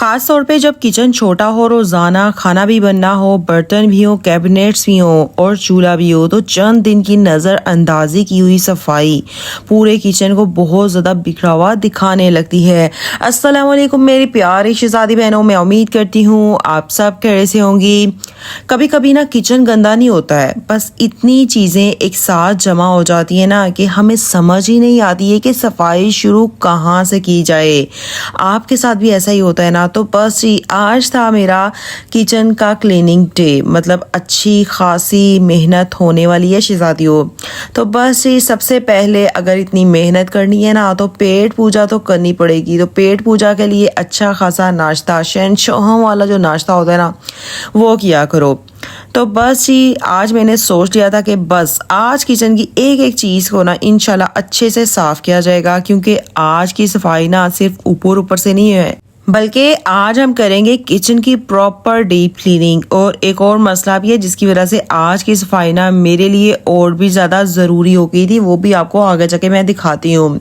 खास तौर पे जब किचन छोटा हो, रोजाना खाना भी बनना हो, बर्तन भी हो, कैबिनेट्स भी हो और चूल्हा भी हो, तो चंद दिन की नज़र अंदाजी की हुई सफाई पूरे किचन को बहुत ज़्यादा बिखरा हुआ दिखाने लगती है। अस्सलाम वालेकुम मेरी प्यारी शहजादी बहनों, मैं उम्मीद करती हूँ आप सब कैसे होंगी। कभी कभी ना किचन गंदा नहीं होता है, बस इतनी चीज़ें एक साथ जमा हो जाती है ना कि हमें समझ ही नहीं आती है कि सफाई शुरू कहाँ से की जाए। आपके साथ भी ऐसा ही होता है ना? तो बस ही आज था मेरा किचन का क्लीनिंग डे, मतलब अच्छी खासी मेहनत होने वाली है शहजादियों। तो बस ही सबसे पहले अगर इतनी मेहनत करनी है ना तो पेट पूजा तो करनी पड़ेगी। तो पेट पूजा के लिए अच्छा खासा नाश्ता, शहंशाह वाला जो नाश्ता होता है ना, वो किया करो। तो बस ही आज मैंने सोच लिया था कि बस आज किचन की एक एक चीज़ को ना इंशाल्लाह अच्छे से साफ़ किया जाएगा, क्योंकि आज की सफाई ना सिर्फ ऊपर ऊपर से नहीं है, बल्कि आज हम करेंगे किचन की प्रॉपर डीप क्लीनिंग। और एक और मसला भी है जिसकी वजह से आज की सफाई ना मेरे लिए और भी ज़्यादा ज़रूरी हो गई थी, वो भी आपको आगे जाके मैं दिखाती हूँ।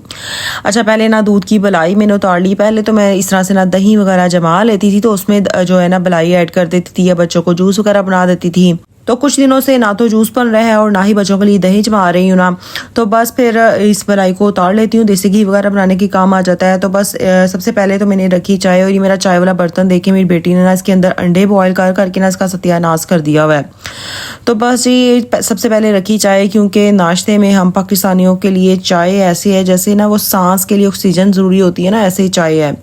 अच्छा, पहले ना दूध की बलाई मैंने उतार ली। पहले तो मैं इस तरह से ना दही वगैरह जमा लेती थी, तो उसमें जो है ना बलाई ऐड कर देती थी या बच्चों को जूस वगैरह बना देती थी। तो कुछ दिनों से ना तो जूस बन रहा है और ना ही बच्चों के लिए दही जमा रही हूँ ना, तो बस फिर इस बलाई को उतार लेती हूँ। देसी घी वगैरह बनाने के काम आ जाता है। तो बस सबसे पहले तो मैंने रखी चाय, और ये मेरा चाय वाला बर्तन देखे मेरी बेटी ने ना इसके अंदर अंडे बॉयल कर करके ना इसका सत्यानाश कर दिया हुआ है। तो बस ये सबसे पहले रखी चाय, क्योंकि नाश्ते में हम पाकिस्तानियों के लिए चाय ऐसी है जैसे ना वो सांस के लिए ऑक्सीजन ज़रूरी होती है ना, ऐसे ही चाय है।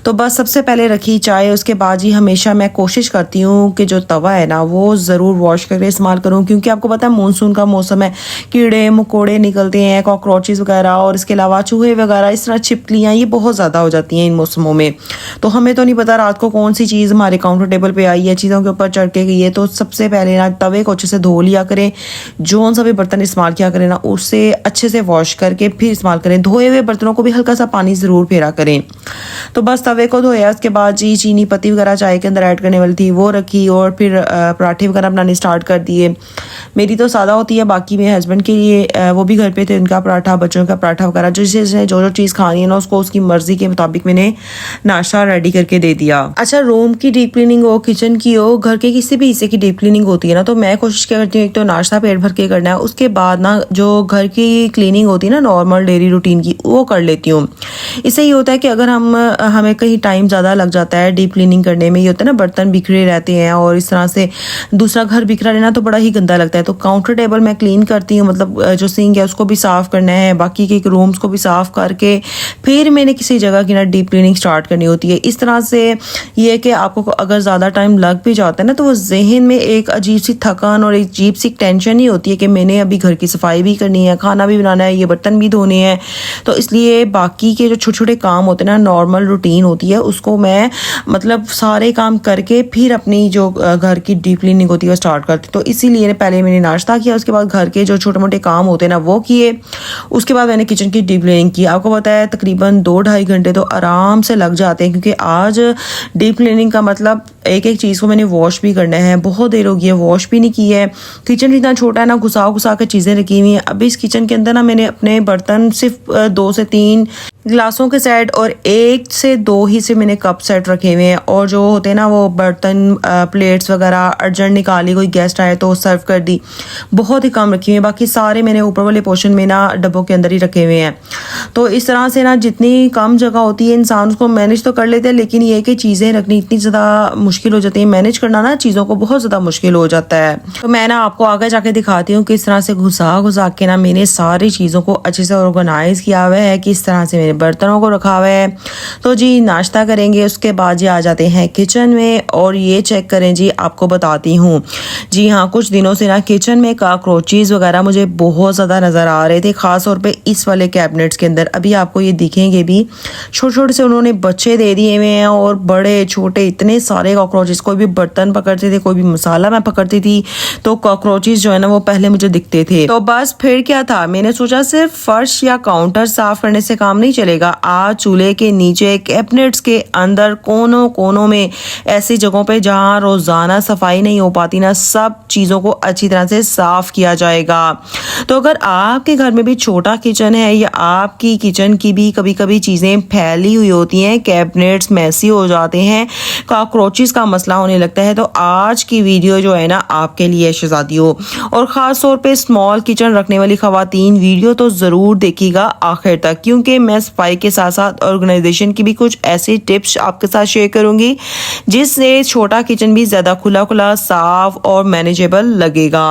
तो बस सबसे पहले रखी चाय। उसके बाद ही हमेशा मैं कोशिश करती हूँ कि जो तवा है ना वो ज़रूर वॉश करके इस्तेमाल करूँ, क्योंकि आपको पता है मानसून का मौसम है, कीड़े मकोड़े निकलते हैं, कॉकरोचेस वगैरह, और इसके अलावा चूहे वगैरह, इस तरह छिपकलियाँ, ये बहुत ज़्यादा हो जाती हैं इन मौसमों में। तो हमें तो नहीं पता रात को कौन सी चीज़ हमारे काउंटर टेबल पे आई है, चीज़ों के ऊपर चढ़ के गई है। तो सबसे पहले ना तवे को अच्छे से धो लिया करें। जो सा भी बर्तन इस्तेमाल किया करें ना उससे अच्छे से वॉश करके फिर इस्तेमाल करें। धोए हुए बर्तनों को भी हल्का सा पानी ज़रूर फेरा करें। तो बस तवे को धोया, उसके बाद जी चीनी पत्ती वगैरह चाय के अंदर ऐड करने वाली थी वो रखी, और फिर पराठे वगैरह बनाने स्टार्ट कर दिए। मेरी तो सादा होती है, बाकी मेरे हस्बैंड के लिए वो भी घर पे थे, उनका पराठा, बच्चों का पराठा वगैरह, जिसने जो जो चीज़ खानी है ना उसको उसकी मर्जी के मुताबिक मैंने नाश्ता रेडी करके दे दिया। अच्छा, रूम की डीप क्लीनिंग हो, किचन की हो, घर के किसी भी हिस्से की डीप क्लीनिंग होती है ना, तो मैं कोशिश क्या करती हूँ, एक तो नाश्ता पेट भर के करना है, उसके बाद ना जो घर की क्लीनिंग होती है ना नॉर्मल डेली रूटीन की, वो कर लेती हूँ। इससे ये होता है कि अगर हमें कहीं टाइम ज़्यादा लग जाता है डीप क्लीनिंग करने में, ये होता है ना बर्तन बिखरे रहते हैं और इस तरह से दूसरा घर बिखरा रहना तो बड़ा ही गंदा लगता है। तो काउंटर टेबल मैं क्लीन करती हूँ, मतलब जो सिंक है उसको भी साफ़ करना है, बाकी के रूम्स को भी साफ़ करके फिर मैंने किसी जगह की ना डीप क्लीनिंग स्टार्ट करनी होती है। इस तरह से ये है कि आपको अगर ज़्यादा टाइम लग भी जाता है ना तो वो जहन में एक अजीब सी थकान और एक अजीब सी टेंशन ही होती है कि मैंने अभी घर की सफाई भी करनी है, खाना भी बनाना है, ये बर्तन भी धोने हैं। तो इसलिए बाकी के जो छोटे छोटे काम होते हैं ना, नॉर्मल रूटीन होती है, उसको मैं मतलब सारे काम करके फिर अपनी जो घर की डीप क्लीनिंग होती है वो स्टार्ट करती। तो इसीलिए पहले मैंने नाश्ता किया, उसके बाद घर के जो छोटे मोटे काम होते हैं ना वो किए, उसके बाद मैंने किचन की डीप क्लीनिंग की। आपको पता है तकरीबन 2-2.5 घंटे तो आराम से लग जाते हैं, क्योंकि आज डीप क्लीनिंग का मतलब एक एक चीज़ को मैंने वॉश भी करना है। बहुत देर हो गई है वॉश भी नहीं की है। किचन इतना छोटा है ना, घुसा घुसा के चीज़ें रखी हुई हैं। अभी इस किचन के अंदर ना मैंने अपने बर्तन सिर्फ 2 से 3 गिलासों के सेट और 1 से 2 ही से मैंने कप सेट रखे हुए हैं, और जो होते हैं ना वो बर्तन प्लेट्स वगैरह अर्जेंट निकाली, कोई गेस्ट आए तो सर्व कर दी, बहुत ही कम रखी हुई है। बाकी सारे मैंने ऊपर वाले पोर्शन में ना डब्बों के अंदर ही रखे हुए हैं। तो इस तरह से ना जितनी कम जगह होती है इंसान उसको मैनेज तो कर लेते हैं, लेकिन ये कि चीज़ें रखनी इतनी ज़्यादा मुश्किल हो जाती है, मैनेज करना ना चीज़ों को बहुत ज़्यादा मुश्किल हो जाता है। तो मैं ना आपको आगे जाके दिखाती हूँ किस तरह से घुसा घुसा के ना मैंने सारी चीज़ों को अच्छे से ऑर्गेनाइज किया हुआ है, किस तरह से मैंने बर्तनों को रखा हुआ है। तो जी नाश्ता करेंगे, उसके बाद जी आ जाते हैं किचन में, और ये चेक करें जी, आपको बताती हूँ। जी हाँ, कुछ दिनों से ना किचन में कॉकरोचेस वगैरह मुझे बहुत ज़्यादा नज़र आ रहे थे, ख़ास तौर पे इस वाले कैबिनेट्स के अंदर। अभी आपको ये दिखेंगे भी, छोटे छोटे से उन्होंने बच्चे दे दिए हुए हैं, और बड़े छोटे इतने सारे कॉकरोचेस। कोई भी बर्तन पकड़ते थे, कोई भी मसाला मैं पकड़ती थी तो कॉकरोचेस जो है ना वो पहले मुझे दिखते थे। तो बस फिर क्या था, मैंने सोचा सिर्फ फर्श या काउंटर साफ करने से काम नहीं चलेगा। आज चूल्हे के नीचे, कैबिनेट्स के अंदर, कोनों कोनों में, ऐसी जगहों पे जहां रोजाना सफाई नहीं हो पाती ना, सब चीजों को अच्छी तरह से साफ किया जाएगा। तो अगर आपके घर में भी छोटा किचन है या आपकी किचन की भी कभी कभी चीजें फैली हुई होती हैं, कैबिनेट्स मैसी हो जाते हैं, कॉकरोचेस का मसला होने लगता है, तो आज की वीडियो जो है ना आपके लिए शहजादियों, और खास तौर पे स्मॉल किचन रखने वाली खवातीन वीडियो तो जरूर देखिएगा आखिर तक, क्योंकि मैं सफाई के साथ साथ ऑर्गेनाइजेशन की भी कुछ ऐसी टिप्स आपके साथ शेयर करूंगी जिससे छोटा किचन भी ज्यादा खुला खुला, साफ और मैनेजेबल लगेगा।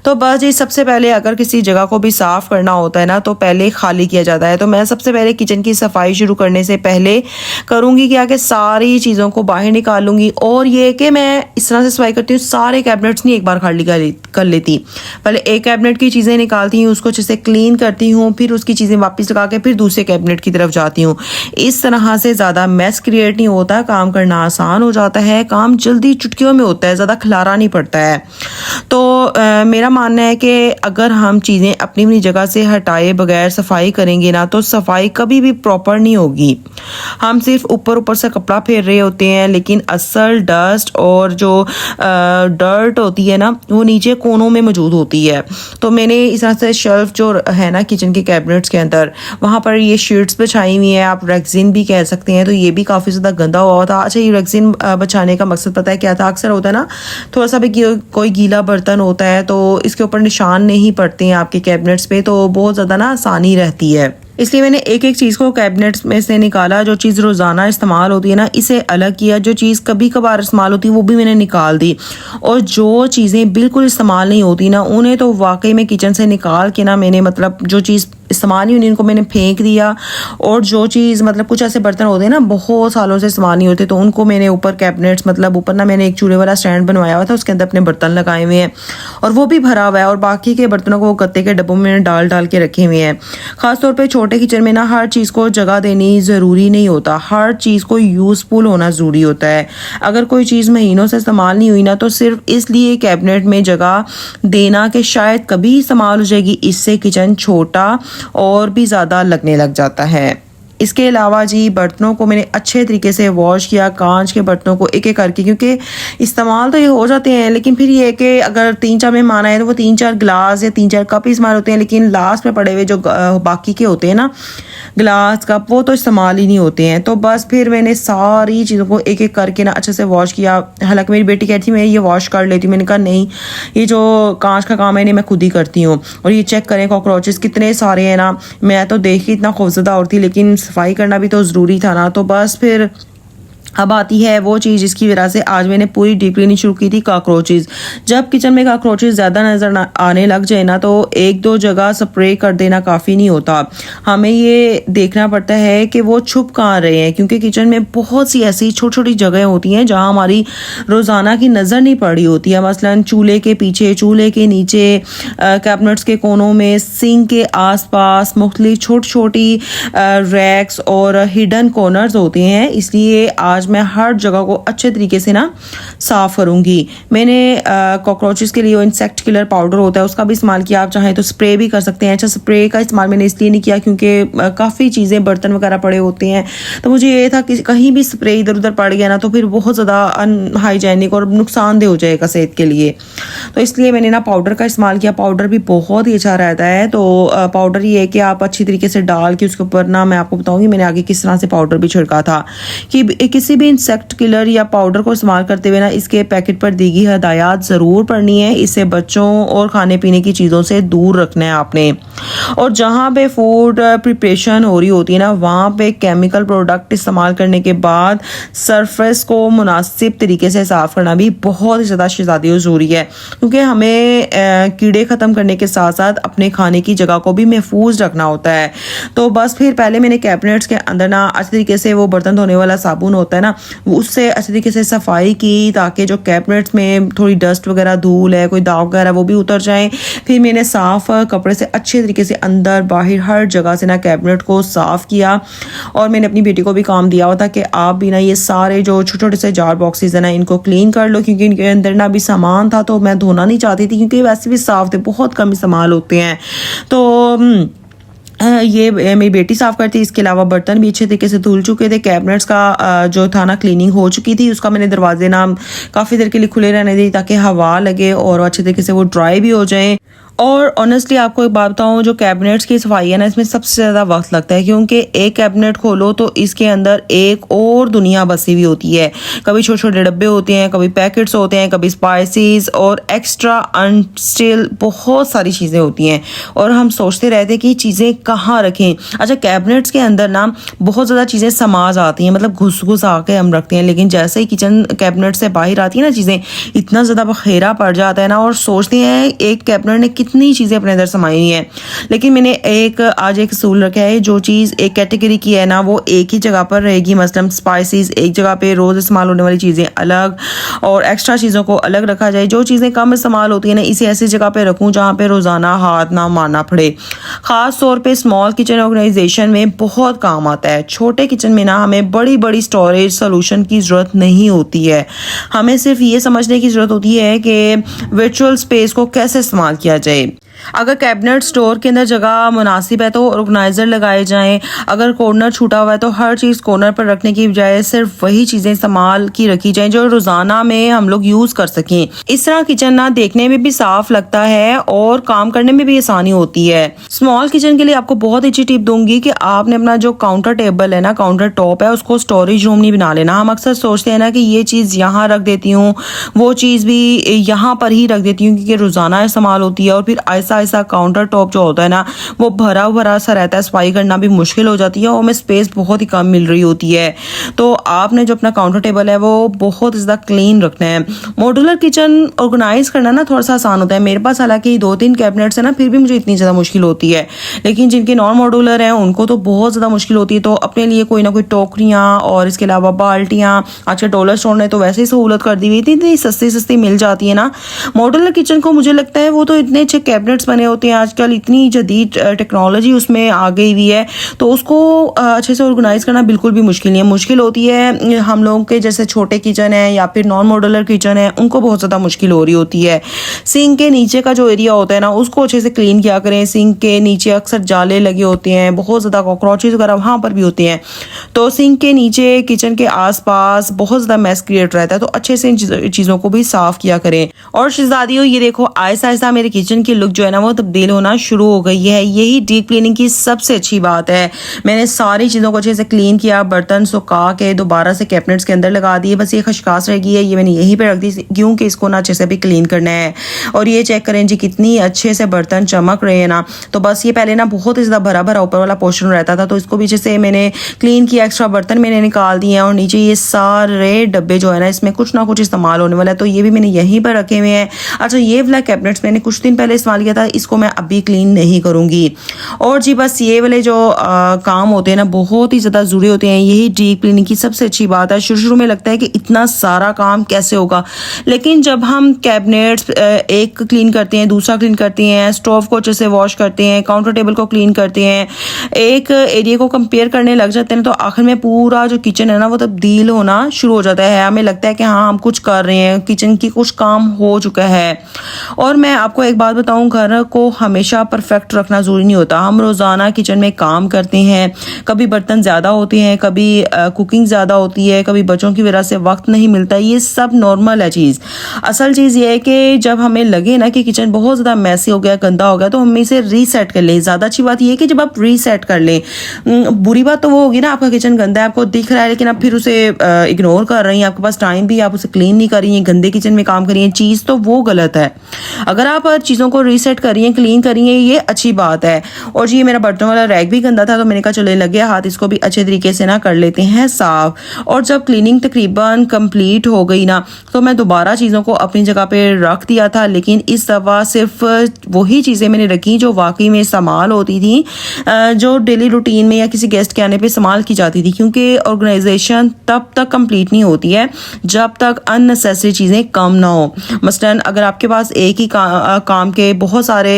तो बस ये सबसे पहले अगर किसी जगह को भी साफ करना होता है ना तो पहले खाली किया जाता है। तो मैं सबसे पहले किचन की सफाई शुरू करने से पहले करूंगी क्या कि सारी चीजों को बाहर निकालूंगी, और ये कि मैं इस तरह से सफाई करती हूँ, सारे कैबिनेट्स नहीं एक बार खाली कर लेती। पहले एक कैबिनेट की चीजें निकालती हूँ, उसको अच्छे से क्लीन करती हूँ, फिर उसकी चीजें वापस लगा के फिर दूसरे कैबिनेट की तरफ जाती हूँ। इस तरह से ज्यादा मैस क्रिएट नहीं होता, काम करना आसान हो जाता है, काम जल्दी चुटकियों में होता है, ज्यादा खिलारा नहीं पड़ता है। तो मेरा मानना है कि अगर हम चीजें अपनी अपनी जगह से हटाए बगैर सफाई करेंगे ना तो सफाई कभी भी प्रॉपर नहीं होगी। हम सिर्फ ऊपर ऊपर से कपड़ा फेर रहे होते हैं, लेकिन असल डस्ट और जो डर्ट होती है ना वो नीचे कोनों में मौजूद होती है। तो मैंने इस तरह से शेल्फ जो है ना किचन के कैबिनेट्स के अंदर, वहां पर ये शीट्स बिछाई हुई है, आप रेक्सिन भी कह सकते हैं। तो ये भी काफी ज्यादा गंदा हुआ था। अच्छा, ये रेक्सिन बचाने का मकसद पता है क्या था? अक्सर होता है ना थोड़ा सा भी कोई गीला बर्तन होता है तो इसके ऊपर निशान नहीं पड़ते हैं आपके कैबिनेट्स पे, तो बहुत ज्यादा ना आसानी रहती है। इसलिए मैंने एक एक चीज़ को कैबिनेट्स में से निकाला। जो चीज़ रोज़ाना इस्तेमाल होती है ना इसे अलग किया, जो चीज़ कभी कभार इस्तेमाल होती है वो भी मैंने निकाल दी, और जो चीज़ें बिल्कुल इस्तेमाल नहीं होती ना उन्हें तो वाकई में किचन से निकाल के ना मैंने, मतलब जो चीज़ इस्तेमाल नहीं होती उनको मैंने फेंक दिया, और जो चीज़ मतलब कुछ ऐसे बर्तन होते हैं ना बहुत सालों से इस्तेमाल नहीं होते तो उनको मैंने ऊपर कैबिनेट्स, मतलब ऊपर ना मैंने एक चूल्हे वाला स्टैंड बनवाया हुआ था, उसके अंदर अपने बर्तन लगाए हुए हैं और वो भी भरा हुआ है, और बाकी के बर्तनों को गत्ते के डब्बों में डाल डाल के रखे हुए हैं। खासतौर पर छोटे किचन में ना हर चीज़ को जगह देनी ज़रूरी नहीं होता, हर चीज़ को यूज़फुल होना ज़रूरी होता है। अगर कोई चीज़ महीनों से इस्तेमाल नहीं हुई ना तो सिर्फ इसलिए कैबिनेट में जगह देना कि शायद कभी इस्तेमाल हो जाएगी, इससे किचन छोटा और भी ज़्यादा लगने लग जाता है। इसके अलावा जी बर्तनों को मैंने अच्छे तरीके से वॉश किया, कांच के बर्तनों को एक एक करके, क्योंकि इस्तेमाल तो ये हो जाते हैं लेकिन फिर ये कि अगर 3-4 मेहमान आए तो वो 3-4 गिलास या 3-4 कप इस्तेमाल होते हैं, लेकिन लास्ट में पड़े हुए जो बाकी के होते हैं ना गिलास कप वो तो इस्तेमाल ही नहीं होते हैं। तो बस फिर मैंने सारी चीज़ों को एक एक करके ना अच्छे से वॉश किया। हालांकि मेरी बेटी कहती थी मैं ये वॉश कर लेती हूँ, मैंने कहा नहीं, ये जो कांच का काम है नहीं मैं खुद ही करती हूँ। और ये चेक करें कॉकरोचेस कितने सारे हैं ना, मैं तो देख के इतना खौफजदा और थी, लेकिन सफाई करना भी तो ज़रूरी था ना। तो बस फिर अब आती है वो चीज़ जिसकी वजह से आज मैंने पूरी डीप क्लीनिंग शुरू की थी, कॉकरोचेस। जब किचन में कॉकरोचेस ज़्यादा नज़र आने लग जाए ना तो 1-2 जगह स्प्रे कर देना काफ़ी नहीं होता, हमें ये देखना पड़ता है कि वो छुप कहाँ रहे हैं, क्योंकि किचन में बहुत सी ऐसी छोटी छोटी जगह होती हैं जहाँ हमारी रोज़ाना की नज़र नहीं पड़ी होती है। मसलन चूल्हे के पीछे, चूल्हे के नीचे, कैबिनेट्स के कोनों में, सिंक के आसपास मुख्तलिफ छोटी छोटी रैक्स और हिडन कॉर्नर्स होते हैं। इसलिए आज मैं हर जगह को अच्छे तरीके से ना साफ करूंगी। मैंने कॉकरोचेस के लिए इंसेक्ट किलर पाउडर होता है उसका भी इस्तेमाल किया, आप चाहें तो स्प्रे भी कर सकते हैं। अच्छा, स्प्रे का इस्तेमाल मैंने इसलिए नहीं किया क्योंकि काफ़ी चीज़ें बर्तन वगैरह पड़े होते हैं, तो मुझे ये था कि कहीं भी स्प्रे इधर उधर पड़ गया ना तो फिर बहुत ज़्यादा अनहाइजेनिक और नुकसानदेह हो जाएगा सेहत के लिए। तो इसलिए मैंने ना पाउडर का इस्तेमाल किया। पाउडर भी बहुत ही अच्छा रहता है। तो पाउडर ये है कि आप अच्छी तरीके से डाल के उसके ऊपर ना, मैं आपको बताऊँगी मैंने आगे किस तरह से पाउडर भी छिड़का था, कि किसी भी इंसेक्ट किलर या पाउडर को इस्तेमाल करते हुए ना इसके पैकेट पर दी गई हदायत ज़रूर पढ़नी है। इसे बच्चों और खाने पीने की चीज़ों से दूर रखना है आपने। और जहाँ पे फूड प्रिपरेशन हो रही होती है ना वहाँ पे केमिकल प्रोडक्ट इस्तेमाल करने के बाद सरफेस को मुनासिब तरीके से साफ़ करना भी बहुत ही ज़्यादा शहजादी ज़रूरी है, क्योंकि हमें कीड़े ख़त्म करने के साथ साथ अपने खाने की जगह को भी महफूज रखना होता है। तो बस फिर पहले मैंने कैबिनेट्स के अंदर ना अच्छे तरीके से वो बर्तन धोने वाला साबुन होता है ना, उससे अच्छे तरीके से सफाई की ताकि जो कैबिनेट्स में थोड़ी डस्ट वगैरह, धूल है, कोई दाग वगैरह वो भी उतर जाए। फिर मैंने साफ़ कपड़े से अच्छे तरीके से अंदर बाहर हर जगह से ना कैबिनेट को साफ़ किया। और मैंने अपनी बेटी को भी काम दिया हुआ था कि आप भी ना ये सारे जो छोटे छोटे से जार बॉक्सेस है ना इनको क्लीन कर लो, क्योंकि इनके अंदर ना भी सामान था तो मैं धोना नहीं चाहती थी, क्योंकि वैसे भी साफ़ थे, बहुत कम इस्तेमाल होते हैं। तो ये मेरी बेटी साफ़ करती। इसके अलावा बर्तन भी अच्छे तरीके से धुल चुके थे। कैबिनेट्स का जो था ना क्लीनिंग हो चुकी थी, उसका मैंने दरवाजे ना काफ़ी देर के लिए खुले रहने दी ताकि हवा लगे और अच्छे तरीके से वो ड्राई भी हो जाए। और ऑनेस्टली आपको एक बात बताऊँ, जो कैबिनेट्स की सफाई है ना इसमें सबसे ज़्यादा वक्त लगता है, क्योंकि एक कैबिनेट खोलो तो इसके अंदर एक और दुनिया बसी हुई होती है। कभी छोटे छोटे डब्बे होते हैं, कभी पैकेट्स होते हैं, कभी स्पाइसेस और एक्स्ट्रा अनस्टिल बहुत सारी चीज़ें होती हैं और हम सोचते रहते हैं कि चीज़ें कहाँ रखें। अच्छा, कैबिनेट्स के अंदर ना बहुत ज़्यादा चीज़ें समा जाती हैं, मतलब घुस घुस आके हम रखते हैं, लेकिन जैसे ही किचन कैबिनेट से बाहर आती है ना चीज़ें, इतना ज़्यादा बखेरा पड़ जाता है ना, और सोचते हैं एक कैबिनेट ने कितनी चीज़ें अपने अंदर समाई हुई हैं। लेकिन मैंने आज एक असूल रखा है, जो चीज़ एक कैटेगरी की है ना वो एक ही जगह पर रहेगी। मसलन स्पाइसेस एक जगह पे, रोज़ इस्तेमाल होने वाली चीज़ें अलग, और एक्स्ट्रा चीज़ों को अलग रखा जाए। जो चीज़ें कम इस्तेमाल होती हैं ना इसे ऐसी जगह पे रखूँ जहाँ पे रोज़ाना हाथ ना मारना पड़े। ख़ास तौर पे स्मॉल किचन ऑर्गेनाइजेशन में बहुत काम आता है। छोटे किचन में ना हमें बड़ी बड़ी स्टोरेज सोल्यूशन की ज़रूरत नहीं होती है, हमें सिर्फ ये समझने की ज़रूरत होती है कि वर्चुअल स्पेस को कैसे इस्तेमाल किया जाए। अगर कैबिनेट स्टोर के अंदर जगह मुनासिब है तो ऑर्गेनाइजर लगाए जाएं। अगर कॉर्नर छूटा हुआ है तो हर चीज़ कॉर्नर पर रखने की बजाय सिर्फ वही चीज़ें इस्तेमाल की रखी जाएं जो रोज़ाना में हम लोग यूज़ कर सकें। इस तरह किचन ना देखने में भी साफ लगता है और काम करने में भी आसानी होती है। स्मॉल किचन के लिए आपको बहुत अच्छी टिप दूंगी कि आपने अपना जो काउंटर टेबल है ना, काउंटर टॉप है, उसको स्टोरेज रूम नहीं बना लेना। हम अक्सर सोचते हैं ना कि ये चीज़ यहाँ रख देती हूँ, वो चीज़ भी यहाँ पर ही रख देती हूँ क्योंकि रोज़ाना इस्तेमाल होती है, और फिर ऐसा काउंटर टॉप जो होता है ना वो भरा भरा सा रहता है, सफाई करना भी मुश्किल हो जाती है और हमें स्पेस बहुत ही कम मिल रही होती है। तो आपने जो अपना काउंटर टेबल है वो बहुत ज़्यादा क्लीन रखना है। मॉड्यूलर किचन ऑर्गेनाइज करना ना थोड़ा सा आसान होता है। मेरे पास हालांकि 2-3 कैबिनेट्स है ना, फिर भी मुझे इतनी ज़्यादा मुश्किल होती है, लेकिन जिनके नॉन मॉड्यूलर हैं उनको तो बहुत ज़्यादा मुश्किल होती है। तो अपने लिए कोई ना कोई टोकरियाँ और इसके अलावा बाल्टियाँ, आजकल डॉलर स्टोर ने तो वैसे ही सहूलत कर दी हुई थी, इतनी सस्ती सस्ती मिल जाती है ना। मॉड्यूलर किचन को मुझे लगता है वो तो इतने अच्छे कैबिनेट्स बने होते हैं, आजकल इतनी जदीद टेक्नोलॉजी उसमें आ गई हुई है, तो उसको अच्छे से ऑर्गेनाइज करना बिल्कुल भी मुश्किल नहीं है। मुश्किल होती है हम लोगों के जैसे छोटे किचन है या फिर नॉन मॉड्यूलर किचन है, उनको बहुत ज़्यादा मुश्किल हो रही होती है। सिंक के नीचे का जो एरिया होता है ना उसको अच्छे से क्लीन किया करें। सिंक के नीचे अक्सर जाले लगे होते हैं, बहुत ज़्यादा कॉकरोचेस वगैरह वहाँ पर भी होते हैं, तो सिंक के नीचे किचन के आसपास बहुत ज़्यादा मैस क्रिएट रहता है, तो अच्छे से इन चीज़ों को भी साफ़ किया करें। और शहजादियों, ये देखो आहिस्ता आहिस्ता मेरे किचन की लुक जो है ना वो तब्दील होना शुरू हो गई है। यही डीप क्लीनिंग की सबसे अच्छी बात है। मैंने सारी चीज़ों को अच्छे से क्लीन किया, बर्तन सुखा के दोबारा से कैबिनेट्स के अंदर लगा दिए। बस ये खशखाश रह गई है, ये मैंने यहीं पे रख दी क्योंकि इसको ना अच्छे से भी क्लीन करना है। और ये चेक करें जी कितनी अच्छे से बर्तन चमक रहे हैं ना। तो बस ये पहले ना बहुत ही ज़्यादा भरा भरा ऊपर वाला पोर्शन रहता था, तो इसको भी अच्छे से मैंने क्लीन किया, एक्स्ट्रा बर्तन मैंने निकाल दिए हैं। और नीचे ये सारे डब्बे जो है ना इसमें कुछ ना कुछ इस्तेमाल होने वाला है, तो ये भी मैंने यहीं पर रखे हुए हैं। अच्छा, ये वाला कैबिनेट्स मैंने कुछ दिन पहले इस्तेमाल किया था, इसको मैं अभी क्लीन नहीं करूँगी। और जी बस ये वाले जो काम होते हैं ना बहुत ही ज़्यादा ज़रूरी होते हैं, यही डीप क्लीनिंग की सबसे अच्छी बात है। शुरू शुरू में लगता है कि इतना सारा काम कैसे होगा, लेकिन जब हम कैबिनेट्स एक क्लीन करते हैं, दूसरा क्लीन करते हैं, स्टोव को अच्छे से वॉश करते हैं, काउंटर टेबल को क्लीन करते हैं, एक एरिया को कंपेयर करने लग जाते हैं, तो आखिर में पूरा जो किचन है ना वो तब्दील होना शुरू हो जाता है। हमें लगता है कि हाँ हम कुछ कर रहे हैं, किचन की कुछ काम हो चुका है। और मैं आपको एक बात बताऊं, घर को हमेशा परफेक्ट रखना ज़रूरी नहीं होता। हम रोज़ाना किचन में काम करते हैं, कभी बर्तन ज़्यादा होते हैं, कभी कुकिंग ज़्यादा होती है, कभी बच्चों की वजह से वक्त नहीं मिलता, ये सब नॉर्मल है चीज़। असल चीज़ ये है कि जब हमें लगे ना कि किचन बहुत ज़्यादा मैसी हो गया, गंदा हो गया, तो हम इसे रीसेट कर लें। ज़्यादा अच्छी बात ये है कि जब आप रीसेट कर लें, बुरी बात तो वो होगी ना आपका किचन गंदा है, आपको दिख रहा है, लेकिन आप फिर उसे इग्नोर कर रही हैं, आपके पास टाइम भी, आप उसे क्लीन नहीं कर रही हैं, गंदे किचन में काम कर रही हैं, चीज़ तो वो गलत है। अगर आप चीज़ों को रीसेट सेट कर रही हैं, क्लीन कर रही हैं, ये अच्छी बात है। और जी मेरा बर्तन वाला रैक भी गंदा था तो मैंने कहा चले लगे हाथ, इसको भी अच्छे तरीके से ना कर लेते हैं साफ। और जब क्लीनिंग तकरीबन कंप्लीट हो गई ना तो मैं दोबारा चीज़ों को अपनी जगह पे रख दिया था, लेकिन इस दफ़ा सिर्फ वही चीज़ें मैंने रखी जो वाकई में इस्तेमाल होती थी, जो डेली रूटीन में या किसी गेस्ट के आने पे इस्तेमाल की जाती थी, क्योंकि ऑर्गेनाइजेशन तब तक कंप्लीट नहीं होती है जब तक अननेसेसरी चीज़ें कम ना हो। मसलन अगर आपके पास एक ही काम के बहुत सारे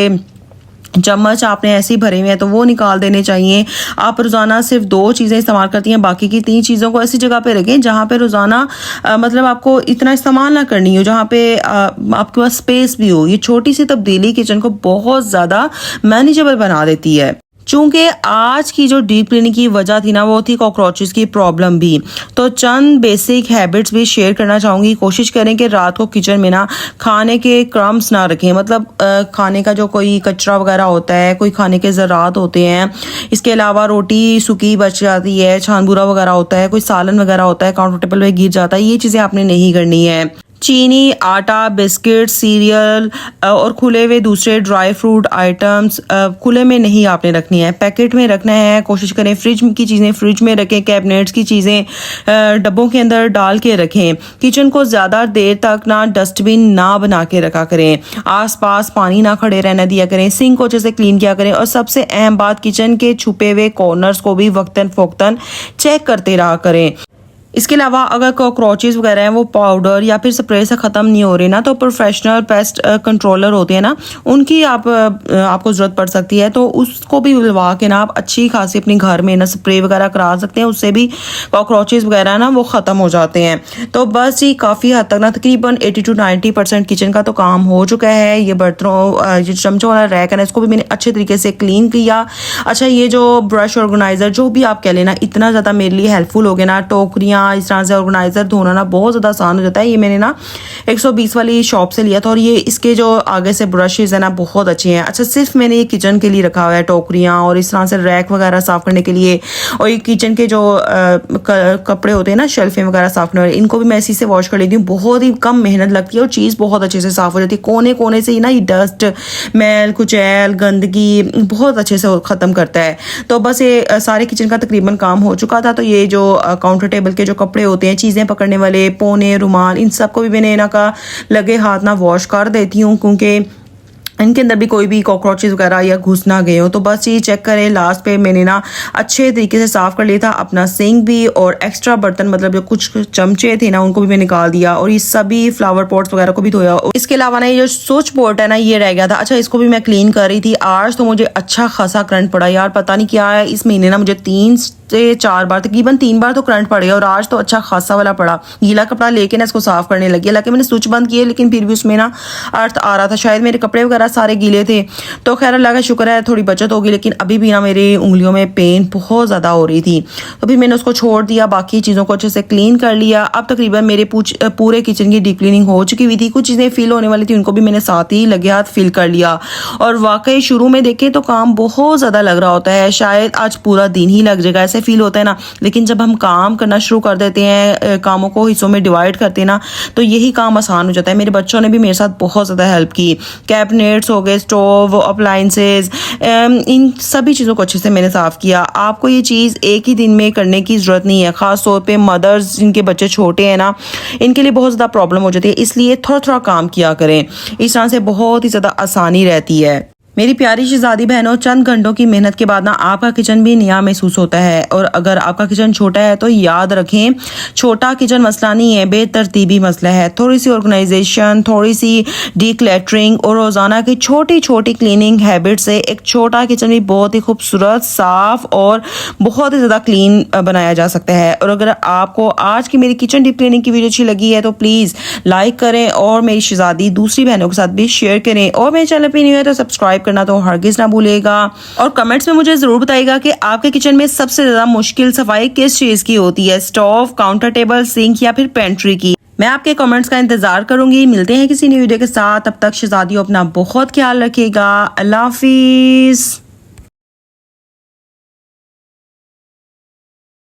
चम्मच आपने ऐसे ही भरे हुए हैं तो वो निकाल देने चाहिए। आप रोज़ाना सिर्फ 2 चीज़ें इस्तेमाल करती हैं, बाकी की 3 चीज़ों को ऐसी जगह पे रखें जहाँ पे रोज़ाना मतलब आपको इतना इस्तेमाल ना करनी हो, जहाँ पे आपके पास स्पेस भी हो। ये छोटी सी तब्दीली किचन को बहुत ज़्यादा मैनेजेबल बना देती है। चूंकि आज की जो डीप क्लीनिंग की वजह थी ना वो थी कॉकरोचेस की प्रॉब्लम भी, तो चंद बेसिक हैबिट्स भी शेयर करना चाहूँगी। कोशिश करें कि रात को किचन में ना खाने के क्रम्स ना रखें, मतलब खाने का जो कोई कचरा वगैरह होता है, कोई खाने के ज़रात होते हैं, इसके अलावा रोटी सूखी बच जाती है, छानबूरा वगैरह होता है, कोई सालन वगैरह होता है काउंटर टेबल पे गिर जाता है, ये चीज़ें आपने नहीं करनी है। चीनी, आटा, बिस्किट, सीरियल और खुले हुए दूसरे ड्राई फ्रूट आइटम्स खुले में नहीं आपने रखनी है, पैकेट में रखना है। कोशिश करें फ्रिज की चीज़ें फ्रिज में रखें, कैबिनेट्स की चीज़ें डब्बों के अंदर डाल के रखें। किचन को ज़्यादा देर तक ना डस्टबिन ना बना के रखा करें, आसपास पानी ना खड़े रहने दिया करें, सिंक को अच्छे से क्लीन किया करें। और सबसे अहम बात, किचन के छुपे हुए कॉर्नर्स को भी वक्तन फ़ौक्तन चेक करते रहा करें। इसके अलावा अगर कॉकरोचेस वगैरह हैं वो पाउडर या फिर स्प्रे से ख़त्म नहीं हो रहे ना, तो प्रोफेशनल पेस्ट कंट्रोलर होते हैं ना, उनकी आपको ज़रूरत पड़ सकती है, तो उसको भी बुलवा के ना आप अच्छी खासी अपने घर में ना स्प्रे वगैरह करा सकते हैं, उससे भी कॉकरोचेस वगैरह ना वो ख़त्म हो जाते हैं। तो बस ये काफ़ी हद तक ना तकरीबन 80 to 90% किचन का तो काम हो चुका है। ये बर्तनों जो चमचों वाला रैक है ना, इसको भी मैंने अच्छे तरीके से क्लीन किया। अच्छा, ये जो ब्रश ऑर्गेनाइज़र जो भी आप कह लेना, इतना ज़्यादा मेरे लिए हेल्पफुल हो गया ना। टोकरियाँ इस तरह से ऑर्गेनाइजर धोना ना बहुत ज़्यादा आसान हो जाता है। ये मैंने ना 120 वाली शॉप से लिया था और ये इसके जो आगे से ब्रशेज है ना बहुत अच्छे हैं। अच्छा, सिर्फ मैंने ये किचन के लिए रखा हुआ है, टोकरियाँ और इस तरह से रैक वगैरह साफ़ करने के लिए। और ये किचन के जो कपड़े होते हैं ना, शेल्फें वगैरह साफ़ करने वाले, इनको भी मैं इसी से वॉश कर लेती हूँ। बहुत ही कम मेहनत लगती है और चीज़ बहुत अच्छे से साफ़ हो जाती है। कोने कोने से ही ना ये डस्ट, मैल, कुचैल, गंदगी बहुत अच्छे से ख़त्म करता है। तो बस ये सारे किचन का तकरीबन काम हो चुका था। तो ये जो काउंटर टेबल के जो कपड़े होते हैं, चीज़ें पकड़ने वाले, पोने, रुमाल, इन सब को भी मैंने ना का लगे हाथ ना वॉश कर देती हूँ, क्योंकि इनके अंदर भी कोई भी कॉकरोचेस वगैरह या घुस ना गए हो। तो बस ये चेक करें। लास्ट पे मैंने ना अच्छे तरीके से साफ़ कर लिया था अपना सिंक भी, और एक्स्ट्रा बर्तन मतलब जो कुछ चमचे थे ना उनको भी मैं निकाल दिया, और ये सभी फ्लावर पॉट्स वगैरह को भी धोया। इसके अलावा ना ये जो स्विच बोर्ड है ना, ये रह गया था। अच्छा, इसको भी मैं क्लीन कर रही थी। आज तो मुझे अच्छा खासा करंट पड़ा यार, पता नहीं क्या है इस महीने ना, मुझे 3 से 4 बार, तकरीबन 3 बार तो करंट पड़ गया, और आज तो अच्छा खासा वाला पड़ा। गीला कपड़ा लेके ना इसको साफ करने लगी, हालांकि मैंने स्विच बंद किए लेकिन फिर भी उसमें ना अर्थ आ रहा था। शायद मेरे कपड़े वगैरह सारे गीले थे, तो खैर अल्लाह का शुक्र है थोड़ी बचत होगी, लेकिन अभी भी ना मेरी उंगलियों में पेन बहुत ज़्यादा हो रही थी। तो फिर मैंने उसको छोड़ दिया, बाकी चीज़ों को अच्छे से क्लीन कर लिया। अब तकरीबन मेरे पूरे किचन की डीप क्लीनिंग हो चुकी हुई थी। कुछ चीज़ें फिल होने वाली थी, उनको भी मैंने साथ ही लगे हाथ फिल कर लिया। और वाकई शुरू में देखें तो काम बहुत ज़्यादा लग रहा होता है, शायद आज पूरा दिन ही लग जाएगा, ऐसे फील होता है ना। लेकिन जब हम काम करना शुरू कर देते हैं, कामों को हिस्सों में डिवाइड करते हैं ना, तो यही काम आसान हो जाता है। मेरे बच्चों ने भी मेरे साथ बहुत ज़्यादा हेल्प की। कैबिनेट्स हो गए, स्टोव, अप्लाइंसेस, इन सभी चीज़ों को अच्छे से मैंने साफ़ किया। आपको ये चीज़ एक ही दिन में करने की ज़रूरत नहीं है, ख़ास तौर पे मदर्स जिनके बच्चे छोटे हैं ना, इनके लिए बहुत ज़्यादा प्रॉब्लम हो जाती है। इसलिए थोड़ा थोड़ा काम किया करें, इस तरह से बहुत ही ज़्यादा आसानी रहती है। मेरी प्यारी शहजादी बहनों, चंद घंटों की मेहनत के बाद ना आपका किचन भी नया महसूस होता है। और अगर आपका किचन छोटा है तो याद रखें, छोटा किचन मसला नहीं है, बेतरतीबी मसला है। थोड़ी सी ऑर्गेनाइजेशन, थोड़ी सी डीक्लटरिंग और रोज़ाना की छोटी छोटी क्लीनिंग हैबिट से एक छोटा किचन भी बहुत ही खूबसूरत, साफ और बहुत ही ज़्यादा क्लीन बनाया जा सकता है। और अगर आपको आज की मेरी किचन डीप क्लीनिंग की वीडियो अच्छी लगी है तो प्लीज़ लाइक करें और मेरी शहजादी दूसरी बहनों के साथ भी शेयर करें। और मेरे चैनल पर न्यू है तो सब्सक्राइब करना तो हरगिज ना भूलिएगा। और कमेंट्स में मुझे जरूर बताइएगा कि आपके किचन में सबसे ज्यादा मुश्किल सफाई किस चीज की होती है, स्टोव, काउंटर टेबल, सिंक या फिर पेंट्री की। मैं आपके कमेंट्स का इंतजार करूंगी। मिलते हैं किसी नई वीडियो के साथ, तब तक शहजादियों अपना बहुत ख्याल रखिएगा। अल्लाह हाफिज।